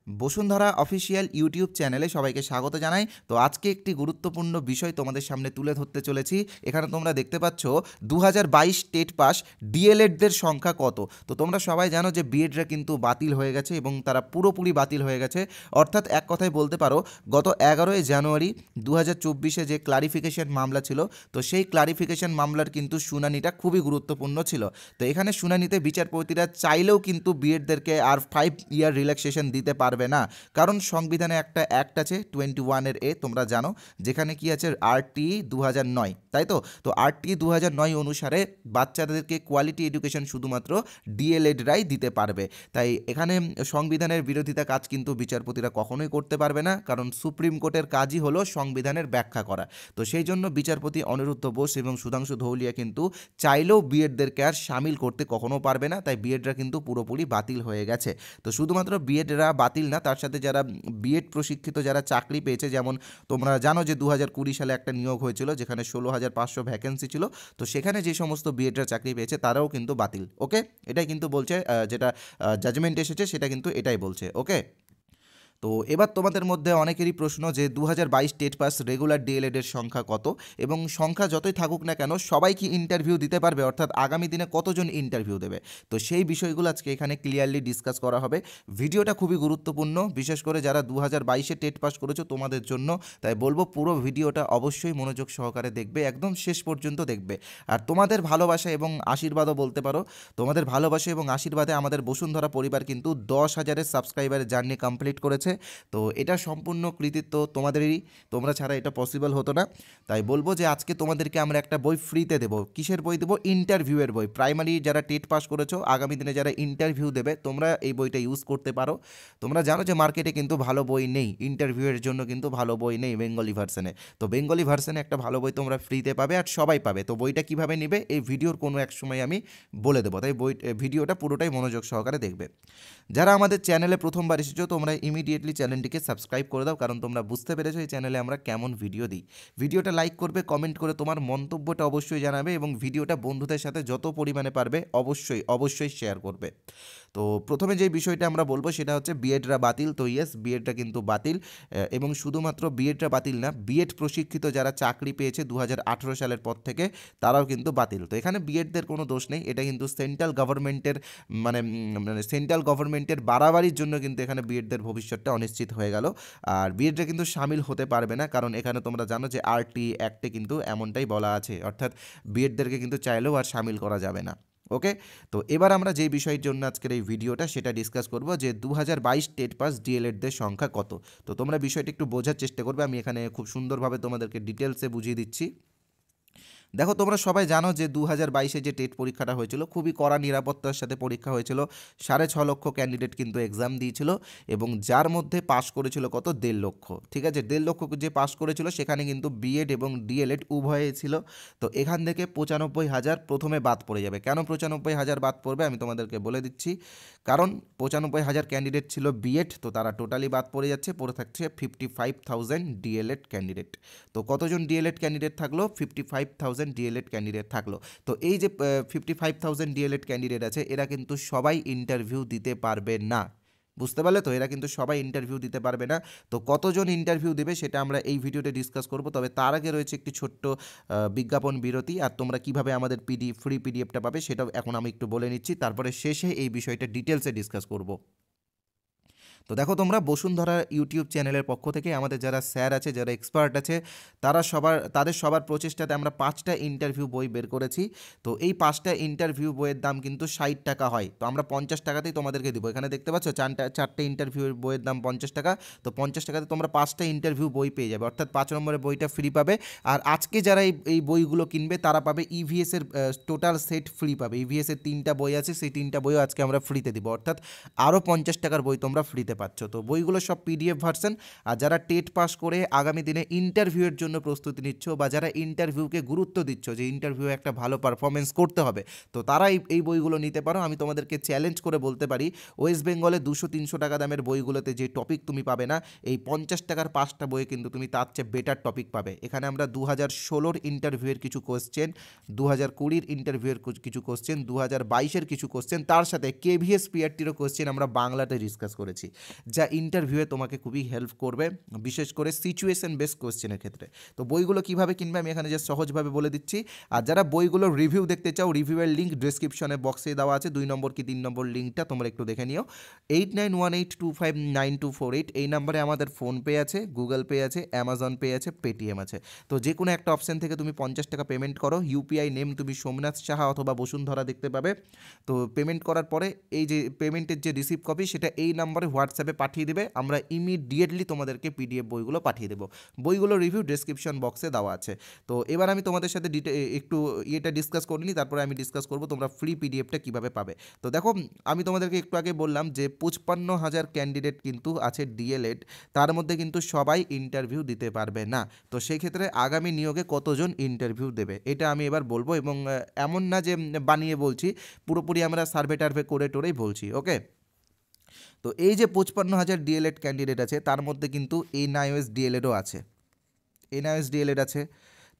Bashundhara official YouTube চ্যানেলে সবাইকে স্বাগত জানাই। তো আজকে একটি গুরুত্বপূর্ণ বিষয় তোমাদের সামনে তুলে ধরতে চলেছি। এখানে তোমরা দেখতে পাচ্ছ 2022 টেট পাস ডিএলএডদের সংখ্যা কত। তো তোমরা সবাই জানো যে বিএডরা কিন্তু বাতিল হয়ে গেছে এবং তারা পুরোপুরি বাতিল হয়ে গেছে। অর্থাৎ এক কথায় বলতে পারো গত 11ই জানুয়ারি 2024 যে ক্লারিফিকেশন মামলা ছিল, তো সেই ক্লারিফিকেশন মামলার কিন্তু শুনানিটা খুবই গুরুত্বপূর্ণ ছিল। তো এখানে শুনানিতে বিচারপতিরা চাইলেও কিন্তু বিএডদেরকে আর 5 ইয়ার রিল্যাক্সেশন দিতে পারবে না, কারণ সংবিধানে একটা অ্যাক্ট আছে 21 এ, তোমরা জানো, যেখানে কি আছে আরটি 2009, তাই তো। তো আরটি 2009 অনুসারে বাচ্চাদেরকে কোয়ালিটি এডুকেশন শুধুমাত্র ডিএলএডরাই দিতে পারবে। তাই এখানে সংবিধানের বিরোধিতা কাজ কিন্তু বিচারপতিরা কখনোই করতে পারবে না, কারণ সুপ্রিম কোর্টের কাজই হলো সংবিধানের ব্যাখ্যা করা। তো সেই জন্য বিচারপতি অনিরুদ্ধ বোস এবং সুধাংশু ধৌলিয়া কিন্তু চাইলেও বিএডদেরকে আর সামিল করতে কখনো পারবে না। তাই বিএডরা কিন্তু পুরোপুরি বাতিল হয়ে গেছে। তো শুধুমাত্র বিএডরা বাতিল না, তার সাথে যারা বিএড প্রশিক্ষিত যারা চাকরি পেয়েছে, যেমন তোমরা জানো যে 2020 সালে একটা নিয়োগ হয়েছিল যেখানে 16,500 ভ্যাকেন্সি ছিল। তো সেখানে যে সমস্ত বিএডরা চাকরি পেয়েছে তারাও কিন্তু বাতিল। ওকে, এটাই কিন্তু বলছে, যেটা জাজমেন্ট এসেছে সেটা কিন্তু এটাই বলছে। ওকে, তো এবার তোমাদের মধ্যে অনেকেরই প্রশ্ন যে 2022 টেট পাস রেগুলার ডিএলএডের সংখ্যা কত, এবং সংখ্যা যতই থাকুক না কেন সবাই কি ইন্টারভিউ দিতে পারবে, অর্থাৎ আগামী দিনে কতজন ইন্টারভিউ দেবে। তো সেই বিষয়গুলো আজকে এখানে ক্লিয়ারলি ডিসকাস করা হবে। ভিডিওটা খুবই গুরুত্বপূর্ণ, বিশেষ করে যারা 2022 টেট পাস করেছো তোমাদের জন্য। তাই বলবো পুরো ভিডিওটা অবশ্যই মনোযোগ সহকারে দেখবে, একদম শেষ পর্যন্ত দেখবে। আর তোমাদের ভালোবাসা এবং আশীর্বাদও বলতে পারো, তোমাদের ভালোবাসা এবং আশীর্বাদে আমাদের বসুন্ধরা পরিবার কিন্তু 10,000 সাবস্ক্রাইবারের জার্নি কমপ্লিট করেছে। তো এটা সম্পূর্ণ কৃতিত্ব তোমাদেরই, তোমরা ছাড়া এটা পসিবল হতো না। তাই বলবো যে আজকে তোমাদেরকে আমরা একটা বই ফ্রিতে দেবো। কিসের বই দেবো? ইন্টারভিউয়ের বই। প্রাইমারি যারা টেট পাস করেছো, আগামী দিনে যারা ইন্টারভিউ দেবে, তোমরা এই বইটা ইউজ করতে পারো। তোমরা জানো যে মার্কেটে কিন্তু ভালো বই নেই, ইন্টারভিউয়ের জন্য কিন্তু ভালো বই নেই বেঙ্গলি ভার্সনে। তো বেঙ্গলি ভার্সনে একটা ভালো বই তোমরা ফ্রিতে পাবে, আর সবাই পাবে। তো বইটা কিভাবে নেবে এই ভিডিওর কোনো এক সময় আমি বলে দেবো, তাই ভিডিওটা পুরোটাই মনোযোগ সহকারে দেখবে। যারা আমাদের চ্যানেলে প্রথমবার এসেছো তোমরা ইমিডিয়েটলি চ্যানেলটিকে সাবস্ক্রাইব করে দাও, কারণ তোমরা বুঝতে পেরেছো এই চ্যানেলে আমরা কেমন ভিডিও দিই। ভিডিওটা লাইক করবে, কমেন্ট করে তোমার মন্তব্যটা অবশ্যই জানাবে, এবং ভিডিওটা বন্ধুদের সাথে যত পরিমাণে পারবে অবশ্যই অবশ্যই শেয়ার করবে। তো প্রথমে যে বিষয়টা আমরা বলবো সেটা হচ্ছে বিএডরা বাতিল। তো ইয়েস, বিএডটা কিন্তু বাতিল, এবং শুধুমাত্র বিএডরা বাতিল না, বিএড প্রশিক্ষিত যারা চাকরি পেয়েছে 2018 সালের পর থেকে তারাও কিন্তু বাতিল। তো এখানে বিএডদের কোনো দোষ নেই, এটা কিন্তু সেন্ট্রাল গভর্নমেন্টের মানে সেন্ট্রাল গভর্নমেন্টের বাড়াবাড়ির জন্য কিন্তু এখানে বিএডদের ভবিষ্যৎটা অনিশ্চিত হয়ে গেল। আর বিএডরা কিন্তু সামিল হতে পারবে না, কারণ এখানে তোমরা জানো যে আরটি অ্যাক্টে কিন্তু এমনটাই বলা আছে, অর্থাৎ বিএডদেরকে কিন্তু চাইলেও আর সামিল করা যাবে না। ওকে, তো এবার আমরা যে বিষয়ের জন্য আজকের এই ভিডিওটা সেটা ডিসকাস করব যে 2022 টেট পাস ডিএলএডদের সংখ্যা কত। তো তোমরা বিষয়টা একটু বোঝার চেষ্টা করবে, আমি এখানে খুব সুন্দরভাবে তোমাদেরকে ডিটেলসে বুঝিয়ে দিচ্ছি। দেখো, তোমরা সবাই জানো যে 2022 যে টেট পরীক্ষাটা হয়েছিল খুবই কড়া নিরাপত্তার সাথে পরীক্ষা হয়েছিল। 6.5 লক্ষ ক্যান্ডিডেট কিন্তু এক্সাম দিয়েছিল, এবং যার মধ্যে পাশ করেছিল কত? 1.5 লক্ষ। ঠিক আছে, 1.5 লক্ষ যে পাশ করেছিল সেখানে কিন্তু বিএড এবং ডিএলএড উভয়ে ছিল। তো এখান থেকে 95,000 প্রথমে বাদ পড়ে যাবে। কেন 95,000 বাদ পড়বে আমি তোমাদেরকে বলে দিচ্ছি। কারণ 95,000 ক্যান্ডিডেট ছিল বিএড, তো তারা টোটালি বাদ পড়ে যাচ্ছে, পড়ে থাকছে 55,000 ডিএলএড ক্যান্ডিডেট। তো কতজন ডিএলএড ক্যান্ডিডেট থাকলো? 55,000 ডিএলএড ক্যান্ডিডেট থাকলো। তো এই যে 55,000 ডিএলএড ক্যান্ডিডেট আছে, এরা কিন্তু সবাই ইন্টারভিউ দিতে পারবে না। বুঝতে পারলে তো? এরা কিন্তু সবাই ইন্টারভিউ দিতে পারবে না। তো কতজন ইন্টারভিউ দেবে সেটা আমরা এই ভিডিওতে ডিসকাস করব। তবে তার আগে রয়েছে একটি ছোট্ট বিজ্ঞাপন বিরতি, আর তোমরা কিভাবে আমাদের ফ্রি পিডিএফটা পাবে সেটাও এখন আমি একটু বলে নিচ্ছি, তারপরে শেষে এই বিষয়টা ডিটেলসে ডিসকাস করব। তো দেখো, তোমরা বসুন্ধরা ইউটিউব চ্যানেলের পক্ষ থেকে আমাদের যারা স্যার আছে, যারা এক্সপার্ট আছে, তাদের সবার প্রচেষ্টাতে আমরা 5টা ইন্টারভিউ বই বের করেছি। তো এই 5টা ইন্টারভিউ বইয়ের দাম কিন্তু 60 টাকা হয়। তো আমরা 50 টাকাতেই তোমাদেরকে দিব। এখানে দেখতে পাচ্ছ চারটে ইন্টারভিউ বইয়ের দাম 50 টাকা। তো 50 টাকাতে তোমরা 5টা ইন্টারভিউ বই পেয়ে যাবে, অর্থাৎ 5 নম্বরের বইটা ফ্রি পাবে। আর আজকে যারা এই বইগুলো কিনবে তারা পাবে ইভিএসের টোটাল সেট ফ্রি পাবে। ইভিএসের 3টা বই আছে, সেই 3টা বইও আজকে আমরা ফ্রিতে দিব, অর্থাৎ আরও 50 টাকার বই তোমরা ফ্রিতে পাচ্ছ। তো বইগুলো সব পিডিএফ ভার্সন। আর যারা টেট পাস করে আগামী দিনে ইন্টারভিউয়ের জন্য প্রস্তুতি নিচ্ছ, বা যারা ইন্টারভিউকে গুরুত্ব দিচ্ছ যে ইন্টারভিউ একটা ভালো পারফরমেন্স করতে হবে, তো তারা এই বইগুলো নিতে পারো। আমি তোমাদেরকে চ্যালেঞ্জ করে বলতে পারি, ওয়েস্ট বেঙ্গলে 200-300 টাকা দামের বইগুলোতে যে টপিক তুমি পাবে না, এই 50 টাকার 5টা বইয়ে কিন্তু তুমি তার চেয়ে বেটার টপিক পাবে। এখানে আমরা 2016 ইন্টারভিউয়ের কিছু কোশ্চেন, 2020 ইন্টারভিউয়ের কিছু কোশ্চেন, 2022 কিছু কোশ্চেন, তার সাথে কেভিএস পিআরটিরও কোশ্চেন আমরা বাংলাতে ডিসকাস করেছি। যা ইন্টারভিউয়ে তোমাকে খুবই হেল্প করবে, বিশেষ করে সিচুয়েশন বেস কোশ্চেনের ক্ষেত্রে। তো বইগুলো কীভাবে কিনবে আমি এখানে জাস্ট সহজভাবে বলে দিচ্ছি। আর যারা বইগুলোর রিভিউ দেখতে চাও, রিভিউয়ের লিঙ্ক ডিসক্রিপশনে বক্সে দেওয়া আছে, 2 নম্বর কি 3 নম্বর লিঙ্কটা তোমরা একটু দেখে নিও। 8918259248 এই নাম্বারে আমাদের ফোনপে আছে, গুগল পে আছে, অ্যামাজন পে আছে, পেটিএম আছে। তো যে কোনো একটা অপশান থেকে তুমি 50 টাকা পেমেন্ট করো, ইউপিআই নেম তুমি সোমনাথ সাহা অথবা বসুন্ধরা দেখতে পাবে। তো পেমেন্ট করার পরে এই যে পেমেন্টের যে রিসিভ কপি সেটা এই নাম্বারে হোয়াটসঅ্যাপে পাঠিয়ে দেবে, আমরা ইমিডিয়েটলি তোমাদেরকে পিডিএফ বইগুলো পাঠিয়ে দেবো। বইগুলো রিভিউ ডেসক্রিপশন বক্সে দেওয়া আছে। তো এবার আমি তোমাদের সাথে একটু ইয়েটা ডিসকাস করে নিই, তারপরে আমি ডিসকাস করবো তোমরা ফ্রি পিডিএফটা কীভাবে পাবে। তো দেখো, আমি তোমাদেরকে একটু আগে বললাম যে 55,000 ক্যান্ডিডেট কিন্তু আছে ডিএলএড, তার মধ্যে কিন্তু সবাই ইন্টারভিউ দিতে পারবে না। তো সেই ক্ষেত্রে আগামী নিয়োগে কতজন ইন্টারভিউ দেবে এটা আমি এবার বলবো, এবং এমন না যে বানিয়ে বলছি, পুরোপুরি আমরা সার্ভে টার্ভে করে টোরেই বলছি, ওকে। তো এই যে 55,000 ডিএলএড ক্যান্ডিডেট আছে তার মধ্যে কিন্তু এনআইওএস ডিএলএডও আছে, এনআইওএস ডিএলএড আছে।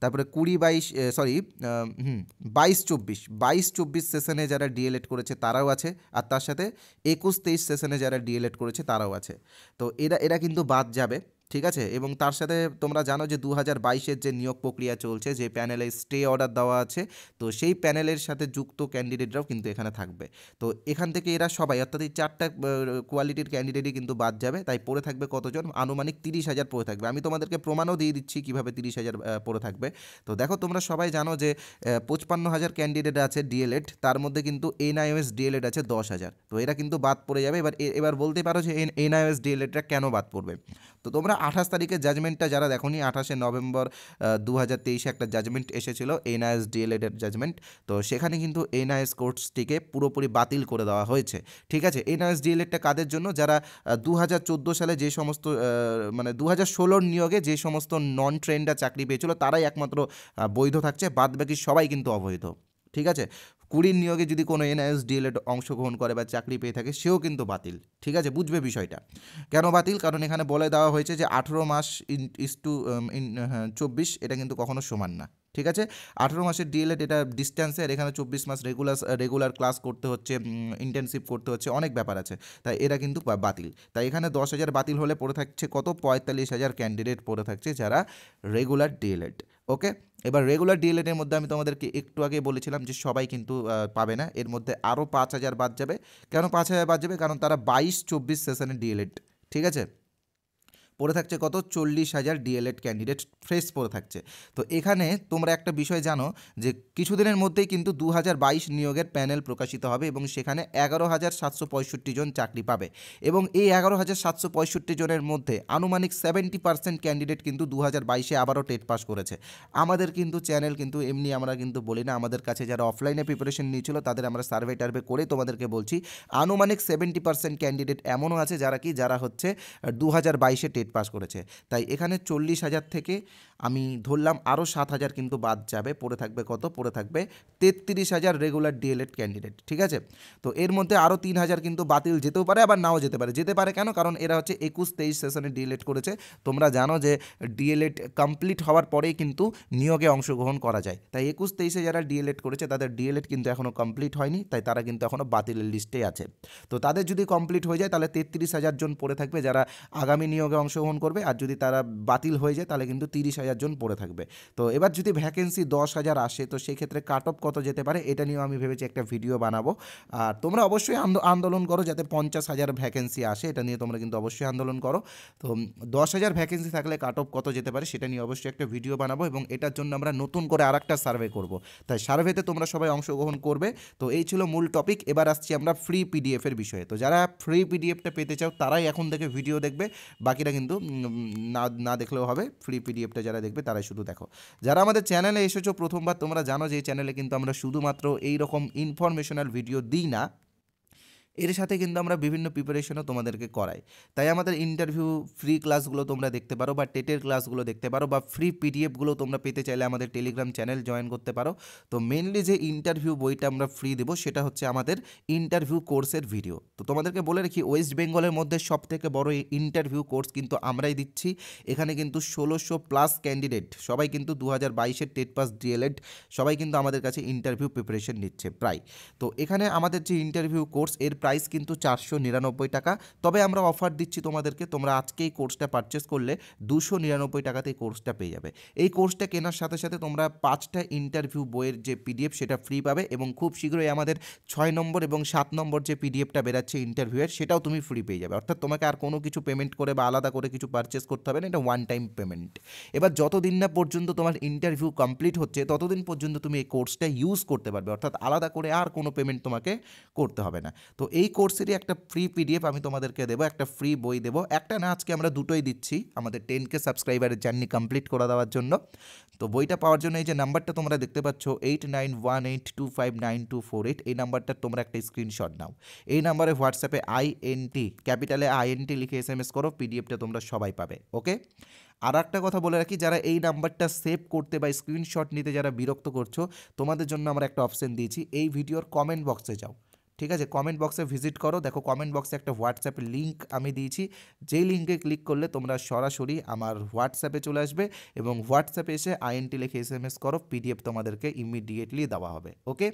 তারপরে 22-24 সেশনে যারা ডিএলএড করেছে তারাও আছে, আর তার সাথে 21-23 সেশনে যারা ডিএলএড করেছে তারাও আছে। তো এরা কিন্তু বাদ যাবে, ঠিক আছে। এবং তার সাথে তোমরা জানো যে 2022-এর যে নিয়োগ প্রক্রিয়া চলছে, যে প্যানেলে স্টে অর্ডার দেওয়া আছে, তো সেই প্যানেলের সাথে যুক্ত ক্যান্ডিডেটরাও কিন্তু এখানে থাকবে। তো এখান থেকে এরা সবাই, অর্থাৎ এই 4টা কোয়ালিটির ক্যান্ডিডেটই কিন্তু বাদ যাবে। তাই পড়ে থাকবে কতজন? আনুমানিক 30,000 পড়ে থাকবে। আমি তোমাদেরকে প্রমাণও দিয়ে দিচ্ছি কীভাবে 30,000 পড়ে থাকবে। তো দেখো, তোমরা সবাই জানো যে 55,000 ক্যান্ডিডেট আছে ডিএলএড, তার মধ্যে কিন্তু এনআইওএস ডিএলএড আছে 10,000। তো এরা কিন্তু বাদ পড়ে যাবে। এবার বলতে পারো যে এনআইওএস ডিএলএডটা কেন বাদ পড়বে। তো তোমরা 28 তারিখের জাজমেন্টটা যারা দেখোনি, 28শে নভেম্বর 2023-এ একটা জাজমেন্ট এসেছিল, এনআইএস ডিএলএডের জাজমেন্ট। তো সেখানে কিন্তু এনআইএস কোর্সটিকে পুরোপুরি বাতিল করে দেওয়া হয়েছে, ঠিক আছে। এনআইএস ডিএলএডটা কাদের জন্য? যারা 2014 সালে যে সমস্ত 2016-র নিয়োগে যে সমস্ত নন ট্রেন্ডার চাকরি পেয়েছিল তারাই একমাত্র বৈধ থাকছে, বাদ বাকি সবাই কিন্তু অবৈধ, ঠিক আছে। 20 নিয়োগে যদি কোনো এনআইএস ডিএলএড অংশগ্রহণ করে বা চাকরি পেয়ে থাকে সেও কিন্তু বাতিল, ঠিক আছে। বুঝবে বিষয়টা কেন বাতিল, কারণ এখানে বলে দেওয়া হয়েছে যে 18 মাস ইস টু 24 এটা কিন্তু কখনো সমান না, ঠিক আছে। 18 মাসের ডিএলএড এটা ডিস্ট্যান্সে, আর এখানে 24 মাস রেগুলার ক্লাস করতে হচ্ছে, ইন্টার্নশিপ করতে হচ্ছে, অনেক ব্যাপার আছে, তাই এরা কিন্তু বাতিল। তাই এখানে 10,000 বাতিল হলে পড়ে থাকছে কত? 45,000 ক্যান্ডিডেট পড়ে থাকছে যারা রেগুলার ডিএলএড, ওকে। এবার রেগুলার ডিএলএডের মধ্যে আমি তোমাদেরকে একটু আগে বলেছিলাম যে সবাই কিন্তু পাবে না, এর মধ্যে আরও 5,000 বাদ যাবে। কেন 5,000 বাদ যাবে? কারণ তারা 22-24 সেশনে ডিএলএড, ঠিক আছে। পড়ে থাকছে কত? 40,000 ডিএলএড ক্যান্ডিডেট ফ্রেশ পড়ে থাকছে। তো এখানে তোমরা একটা বিষয় জানো যে কিছুদিনের মধ্যেই কিন্তু 2022 নিয়োগের প্যানেল প্রকাশিত হবে, এবং সেখানে 11,765 জন চাকরি পাবে। এবং এই 11,765 জনের মধ্যে আনুমানিক 70% ক্যান্ডিডেট কিন্তু 2022-এ আবারও টেট পাস করেছে। আমাদের কিন্তু চ্যানেল কিন্তু এমনি আমরা কিন্তু বলি না, আমাদের কাছে যারা অফলাইনে প্রিপারেশন নিয়েছিল তাদের আমরা সার্ভে টার্ভে করে তোমাদেরকে বলছি, আনুমানিক 70% ক্যান্ডিডেট এমনও আছে যারা হচ্ছে 2022-এ টেট পাস করেছে। তাই এখানে 40,000 থেকে আমি ধরলাম আরও 7,000 কিন্তু বাদ যাবে, পড়ে থাকবে কত? পড়ে থাকবে 33,000 রেগুলার ডিএলএড ক্যান্ডিডেট, ঠিক আছে। তো এর মধ্যে আরও 3,000 কিন্তু বাতিল যেতেও পারে, আবার নাও যেতে পারে কেন? কারণ এরা হচ্ছে 21-23 সেশনে ডিএলএড করেছে। তোমরা জানো যে ডিএলএড কমপ্লিট হওয়ার পরেই কিন্তু নিয়োগে অংশগ্রহণ করা যায়। তাই 21-23-এ যারা ডিএলএড করেছে তাদের ডিএলএড কিন্তু এখনও কমপ্লিট হয়নি, তাই তারা কিন্তু এখনও বাতিলের লিস্টে আছে। তো তাদের যদি কমপ্লিট হয়ে যায় তাহলে 33,000 জন পড়ে থাকবে যারা আগামী নিয়োগে অংশগ্রহণ করবে, আর যদি তারা বাতিল হয়ে যায় তাহলে কিন্তু 30,000 জন পড়ে থাকবে। তো এবার যদি ভ্যাকেন্সি 10,000 আসে তো সেই ক্ষেত্রে কাট অফ কত যেতে পারে এটা নিয়েও আমি ভেবেছি একটা ভিডিও বানাবো। আর তোমরা অবশ্যই আন্দোলন করো যাতে 50,000 ভ্যাকেন্সি আসে, এটা নিয়ে তোমরা কিন্তু অবশ্যই আন্দোলন করো। তো 10,000 ভ্যাকেন্সি থাকলে কাট অফ কত যেতে পারে সেটা নিয়ে অবশ্যই একটা ভিডিও বানাবো, এবং এটার জন্য আমরা নতুন করে আরেকটা সার্ভে করব। তাই সার্ভেতে তোমরা সবাই অংশগ্রহণ করবে। তো এই ছিল মূল টপিক। এবার আসছি আমরা ফ্রি পিডিএফের বিষয়ে। তো যারা ফ্রি পিডিএফটা পেতে চাও তারাই এখন থেকে ভিডিও দেখবে, বাকিরা কিন্তু না দেখলেও হবে। ফ্রি পিডিএফটা যারা দেখবে তারাই শুধু দেখো। যারা আমাদের চ্যানেলে এসেছো প্রথমবার, তোমরা জানো যে এই চ্যানেলে কিন্তু আমরা শুধুমাত্র এই রকম ইনফরমেশনাল ভিডিও দিই না, এর সাথে কিন্তু আমরা বিভিন্ন প্রিপারেশনও তোমাদেরকে করাই। তাই আমাদের ইন্টারভিউ ফ্রি ক্লাসগুলো তোমরা দেখতে পারো, বা টেটের ক্লাসগুলো দেখতে পারো, বা ফ্রি পিডিএফগুলো তোমরা পেতে চাইলে আমাদের টেলিগ্রাম চ্যানেল জয়েন করতে পারো। তো মেনলি যে ইন্টারভিউ বইটা আমরা ফ্রি দেবো সেটা হচ্ছে আমাদের ইন্টারভিউ কোর্সের ভিডিও। তো তোমাদেরকে বলে রাখি, ওয়েস্ট বেঙ্গলের মধ্যে সবথেকে বড় ইন্টারভিউ কোর্স কিন্তু আমরাই দিচ্ছি। এখানে কিন্তু 1600+ ক্যান্ডিডেট সবাই কিন্তু 2022-এর টেট পাস ডিএলএড সবাই কিন্তু আমাদের কাছে ইন্টারভিউ প্রিপারেশন নিচ্ছে প্রায়। তো এখানে আমাদের যে ইন্টারভিউ কোর্স এর প্রাইস কিন্তু 499 টাকা। তবে আমরা অফার দিচ্ছি তোমাদেরকে, তোমরা আজকে এই কোর্সটা পারচেস করলে 299 টাকাতে এই কোর্সটা পেয়ে যাবে। এই কোর্সটা কেনার সাথে সাথে তোমরা 5টা ইন্টারভিউ বইয়ের যে পিডিএফ সেটা ফ্রি পাবে, এবং খুব শীঘ্রই আমাদের 6 নম্বর এবং 7 নম্বর যে পিডিএফটা বেরাচ্ছে ইন্টারভিউয়ের, সেটাও তুমি ফ্রি পেয়ে যাবে। অর্থাৎ তোমাকে আর কোনো কিছু পেমেন্ট করে বা আলাদা করে কিছু পারচেস করতে হবে না, এটা ওয়ান টাইম পেমেন্ট। এবার যতদিন না পর্যন্ত তোমার ইন্টারভিউ কমপ্লিট হচ্ছে ততদিন পর্যন্ত তুমি এই কোর্সটা ইউজ করতে পারবে, অর্থাৎ আলাদা করে আর কোনো পেমেন্ট তোমাকে করতে হবে না। তো এই কোর্সেরই একটা ফ্রি পিডিএফ আমি তোমাদেরকে দেবো, একটা ফ্রি বই দেবো, একটা না আজকে আমরা দুটোই দিচ্ছি আমাদের 10K সাবস্ক্রাইবারের জার্নি কমপ্লিট করে দেওয়ার জন্য। তো বইটা পাওয়ার জন্য এই যে নাম্বারটা তোমরা দেখতে পাচ্ছ 8918259248, এই নাম্বারটা তোমরা একটা স্ক্রিনশট নাও। এই নাম্বারে হোয়াটসঅ্যাপে INT ক্যাপিটালে INT লিখে SMS করো, পিডিএফটা তোমরা সবাই পাবে। ওকে, আর একটা কথা বলে রাখি, যারা এই নাম্বারটা সেভ করতে বা স্ক্রিনশট নিতে যারা বিরক্ত করছো, তোমাদের জন্য আমরা একটা অপশন দিয়েছি, এই ভিডিওর কমেন্ট বক্সে যাও, ঠিক আছে, কমেন্ট বক্সে ভিজিট করো, দেখো কমেন্ট বক্সে একটা হোয়াটসঅ্যাপ লিঙ্ক আমি দিয়েছি, যেই লিঙ্কে ক্লিক করলে তোমরা সরাসরি আমার হোয়াটসঅ্যাপে চলে আসবে, এবং হোয়াটসঅ্যাপে এসে INT লিখে SMS করো, পিডিএফ তোমাদেরকে ইমিডিয়েটলি দেওয়া হবে। ওকে,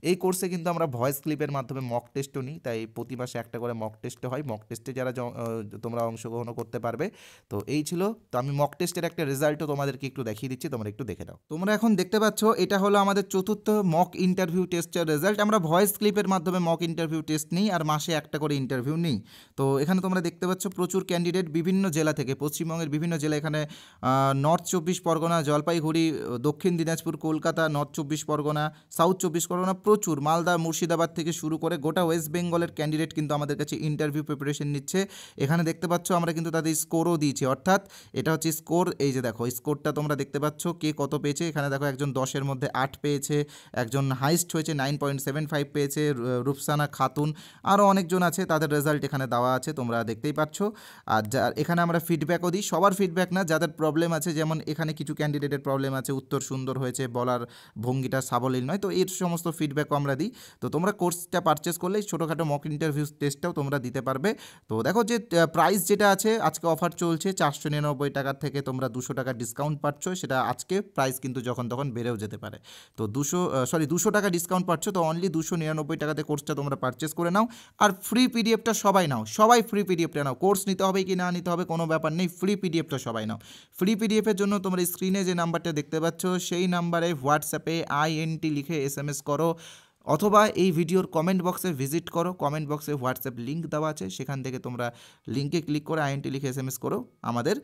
এই কোর্সে কিন্তু আমরা ভয়েস ক্লিপের মাধ্যমে মক টেস্টও নিই, তাই প্রতি মাসে একটা করে মক টেস্ট হয়, মক টেস্টে যারা তোমরা অংশগ্রহণ করতে পারবে। তো এই ছিল, তো আমি মক টেস্টের একটা রেজাল্টও তোমাদেরকে একটু দেখিয়ে দিচ্ছি, তোমরা একটু দেখে নাও। তোমরা এখন দেখতে পাচ্ছ এটা হলো আমাদের চতুর্থ মক ইন্টারভিউ টেস্টের রেজাল্ট। আমরা ভয়েস ক্লিপের মাধ্যমে মক ইন্টারভিউ টেস্ট নিই, আর মাসে একটা করে ইন্টারভিউ নিই। তো এখানে তোমরা দেখতে পাচ্ছ প্রচুর ক্যান্ডিডেট বিভিন্ন জেলা থেকে, পশ্চিমবঙ্গের বিভিন্ন জেলা, এখানে নর্থ 24 পরগনা, জলপাইগুড়ি, দক্ষিণ দিনাজপুর, কলকাতা, নর্থ 24 পরগনা, সাউথ 24 পরগনা, প্রচুর মালদা, মুর্শিদাবাদ থেকে শুরু করে গোটা ওয়েস্ট বেঙ্গলের ক্যান্ডিডেট কিন্তু আমাদের কাছে ইন্টারভিউ প্রিপারেশন নিচ্ছে। এখানে দেখতে পাচ্ছ আমরা কিন্তু তাদের স্কোরও দিয়েছি, অর্থাৎ এটা হচ্ছে স্কোর, এই যে দেখো স্কোরটা তোমরা দেখতে পাচ্ছ কে কত পেয়েছে। এখানে দেখো একজন 10-এর মধ্যে 8 পেয়েছে, একজন হাইস্ট হয়েছে 9.75 পেয়েছে, রূপসানা খাতুন, আরও অনেকজন আছে, তাদের রেজাল্ট এখানে দেওয়া আছে, তোমরা দেখতেই পাচ্ছ। আর এখানে আমরা ফিডব্যাকও দিই, সবার ফিডব্যাক না, যাদের প্রবলেম আছে, যেমন এখানে কিছু ক্যান্ডিডেটের প্রবলেম আছে, উত্তর সুন্দর হয়েছে, বলার ভঙ্গিটা সাবলীল নয়, তো এর সমস্ত ফিডব্যাকও আমরা দিই। তো তোমরা কোর্সটা পারচেস করলে ছোটোখাটো মক ইন্টারভিউ টেস্টটাও তোমরা দিতে পারবে। তো দেখো যে প্রাইস যেটা আছে, আজকে অফার চলছে 499 টাকার থেকে তোমরা 200 টাকা ডিসকাউন্ট পাচ্ছ, সেটা আজকে প্রাইস কিন্তু যখন তখন বেড়েও যেতে পারে। তো 200 টাকা ডিসকাউন্ট পাচ্ছ, তো অনলি 299 টাকাতে কোর্সটা তোমরা পারচেস করে নাও। আর ফ্রি পিডিএফটা সবাই নাও, সবাই ফ্রি পিডিএফটা নাও, কোর্স নিতে হবে কি না নিতে হবে কোনো ব্যাপার নেই, ফ্রি পিডিএফটা সবাই নাও। ফ্রি পিডিএফের জন্য তোমরা স্ক্রিনে যে নাম্বারটা দেখতে পাচ্ছ সেই নাম্বারে হোয়াটসঅ্যাপে INT লিখে SMS করো, অথবা এই ভিডিওর কমেন্ট বক্সে ভিজিট করো, কমেন্ট বক্সে হোয়াটসঅ্যাপ লিঙ্ক দেওয়া আছে, সেখান থেকে তোমরা লিঙ্কে ক্লিক করে INT লিখে SMS করো, আমাদের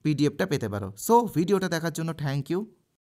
পিডিএফটা পেতে পারো। সো ভিডিওটা দেখার জন্য থ্যাংক ইউ।